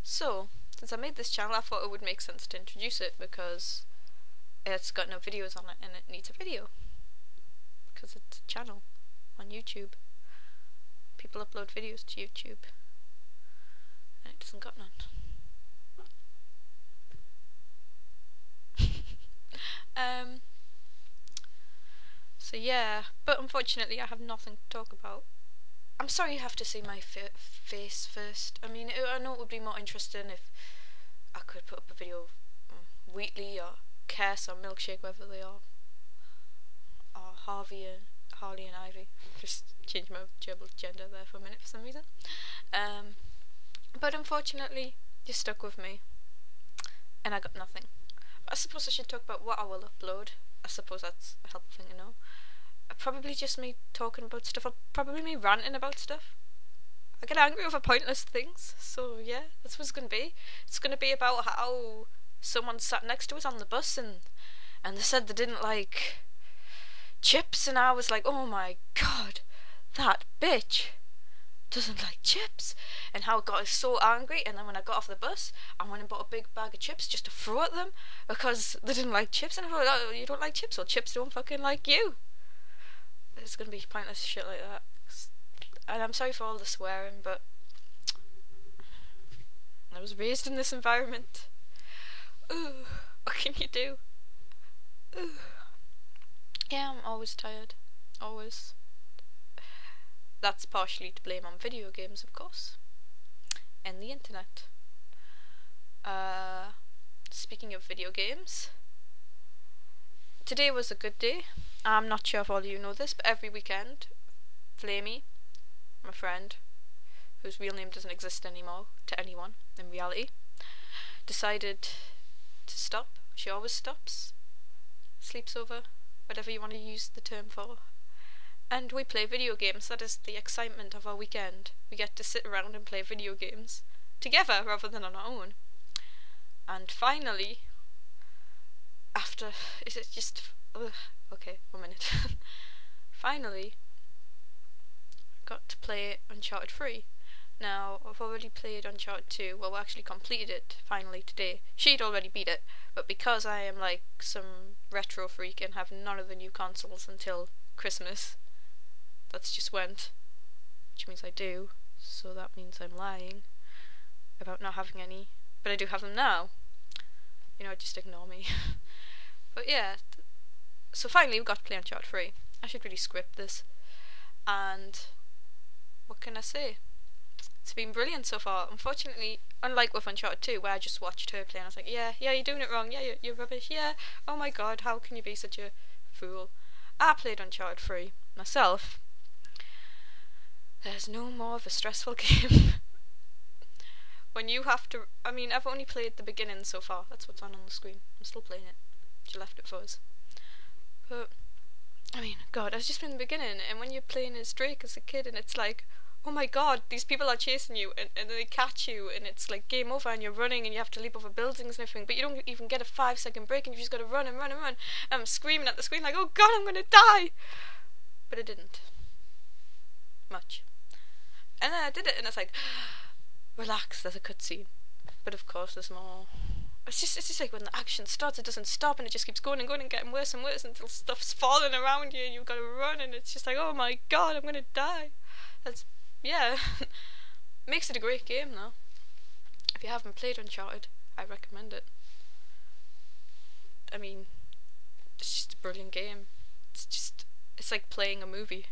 So, since I made this channel, I thought it would make sense to introduce it because it's got no videos on it and it needs a video. Because it's a channel on YouTube. People upload videos to YouTube and it doesn't got none. So yeah, but unfortunately I have nothing to talk about. I'm sorry you have to see my face first. I mean, I know it would be more interesting if I could put up a video of Wheatley or Cass or Milkshake, whether they are, or Harley and Ivy. Just change my gerbil gender there for a minute for some reason. But unfortunately, you're stuck with me, and I got nothing. I suppose I should talk about what I will upload. I suppose that's a helpful thing to know. Probably just me talking about stuff, or probably me ranting about stuff. I get angry over pointless things, so yeah, that's what it's going to be. It's going to be about how someone sat next to us on the bus and they said they didn't like chips, and I was like, oh my god, that bitch doesn't like chips, and how it got us so angry. And then when I got off the bus, I went and bought a big bag of chips just to throw at them because they didn't like chips, and I thought, oh, you don't like chips, well, chips don't fucking like you. It's gonna be pointless shit like that. And I'm sorry for all the swearing, but I was raised in this environment. Ooh, what can you do? Ooh. Yeah, I'm always tired. Always. That's partially to blame on video games, of course. And the internet. Speaking of video games, today was a good day. I'm not sure if all of you know this, but every weekend, Flamey, my friend, whose real name doesn't exist anymore to anyone in reality, decided to stop. She always stops, sleeps over, whatever you want to use the term for. And we play video games. That is the excitement of our weekend. We get to sit around and play video games together rather than on our own. And finally, after, is it just, okay, 1 minute. Finally, I got to play Uncharted 3. Now, I've already played Uncharted 2, well, we actually completed it finally today. She'd already beat it, but because I am like some retro freak and have none of the new consoles until Christmas, that's just went, which means I do, so that means I'm lying about not having any, but I do have them now. You know, just ignore me. But yeah, so finally we got to play Uncharted 3. I should really script this. And what can I say? It's been brilliant so far. Unfortunately, unlike with Uncharted 2, where I just watched her play and I was like, yeah, you're doing it wrong, yeah, you're rubbish, yeah, oh my god, how can you be such a fool? I played Uncharted 3 myself. There's no more of a stressful game. When you have to, I mean, I've only played the beginning so far. That's what's on the screen. I'm still playing it. She left it for us. But, I mean, god, I've just been in the beginning, and when you're playing as Drake as a kid, and it's like, oh my god, these people are chasing you, and then they catch you, and it's like game over, and you're running, and you have to leap over buildings and everything, but you don't even get a 5-second break, and you just gotta run and run and run. And I'm screaming at the screen like, oh god, I'm gonna die! But it didn't. Much. And then I did it, and it's like, relax, there's a cutscene. But of course there's more. It's just like when the action starts, it doesn't stop, and it just keeps going and going and getting worse and worse until stuff's falling around you and you've got to run, and it's just like, oh my god, I'm gonna die. That's, yeah. Makes it a great game though. If you haven't played Uncharted, I recommend it. I mean, it's just a brilliant game. It's like playing a movie.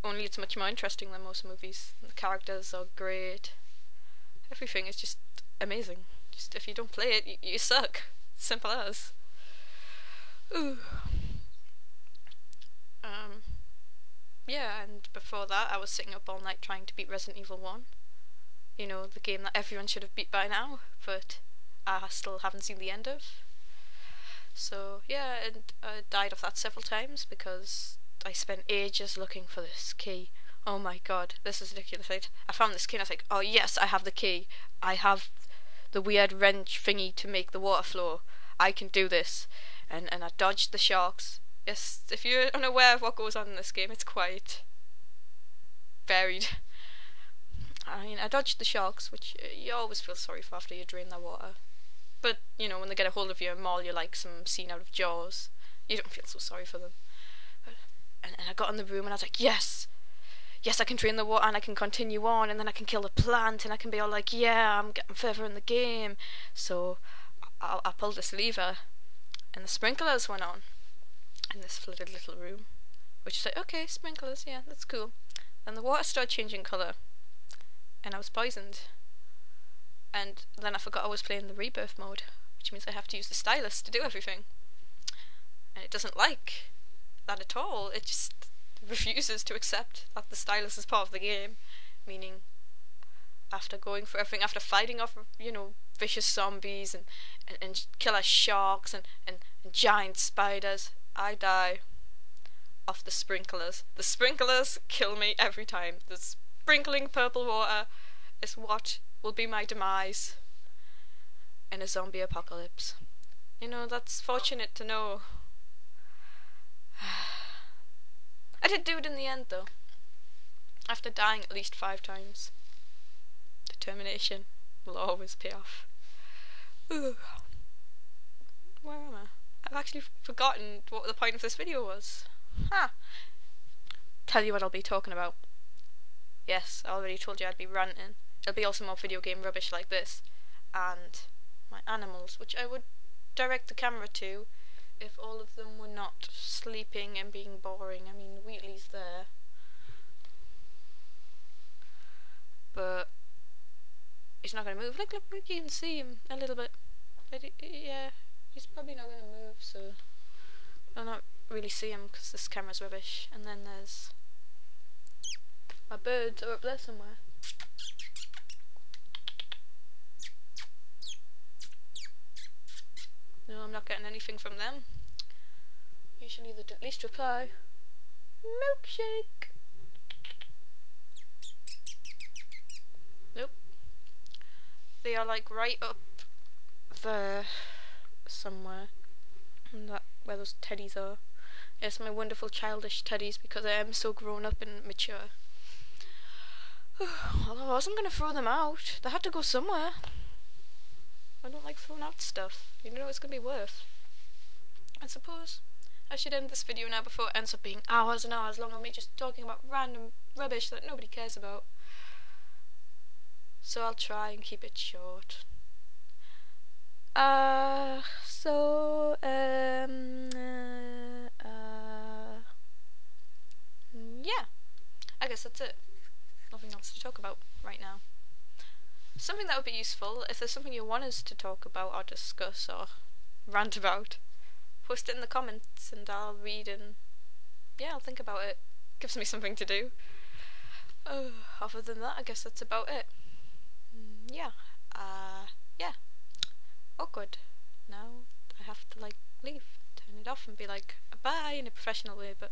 Only it's much more interesting than most movies. The characters are great. Everything is just amazing. Just if you don't play it, you suck. Simple as. Ooh. Yeah, and before that I was sitting up all night trying to beat Resident Evil 1. You know, the game that everyone should have beat by now, but I still haven't seen the end of. So yeah, and I died of that several times because I spent ages looking for this key. Oh my god, this is ridiculous. I found this key and I was like, oh yes, I have the key. I have the weird wrench thingy to make the water flow. I can do this. And I dodged the sharks. Yes, if you're unaware of what goes on in this game, it's quite varied. I mean, I dodged the sharks, which you always feel sorry for after you drain their water. But, you know, when they get a hold of you and maul you like some scene out of Jaws, you don't feel so sorry for them. And I got in the room and I was like, yes! Yes, I can drain the water and I can continue on, and then I can kill the plant and I can be all like, yeah, I'm getting further in the game. So I pulled this lever and the sprinklers went on in this flooded little room. Which is like, okay, sprinklers, yeah, that's cool. Then the water started changing colour and I was poisoned. And then I forgot I was playing the rebirth mode, which means I have to use the stylus to do everything. And it doesn't like that at all. It just refuses to accept that the stylus is part of the game, meaning after going for everything, after fighting off, you know, vicious zombies and killer sharks and giant spiders, I die off the sprinklers. The sprinklers kill me every time. The sprinkling purple water is what will be my demise in a zombie apocalypse. You know, that's fortunate to know. I did do it in the end though, after dying at least 5 times. Determination will always pay off. Ooh. Where am I? I've actually forgotten what the point of this video was. Tell you what I'll be talking about. Yes, I already told you I'd be ranting. There'll be also more video game rubbish like this, and my animals, which I would direct the camera to if all of them were not sleeping and being boring. I mean, Wheatley's there, but he's not going to move. Look, you can see him a little bit. Yeah, he's probably not going to move, so I'll not really see him because this camera's rubbish. And then there's my birds are up there somewhere. No, I'm not getting anything from them. Usually they'd at least reply, milkshake. Nope. They are like right up there somewhere. And that where those teddies are. Yes, my wonderful childish teddies, because I am so grown up and mature. Although I wasn't going to throw them out. They had to go somewhere. I don't like throwing out stuff. You know what it's going to be worth. I suppose I should end this video now before it ends up being hours and hours long of me just talking about random rubbish that nobody cares about. So I'll try and keep it short. Yeah. I guess that's it. Nothing else to talk about right now. Something that would be useful, if there's something you want us to talk about or discuss or rant about, post it in the comments and I'll read and yeah, I'll think about it. Gives me something to do. Other than that, I guess that's about it. Yeah. Awkward. Now I have to like leave, turn it off and be like bye in a professional way, but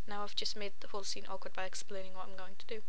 now I've just made the whole scene awkward by explaining what I'm going to do.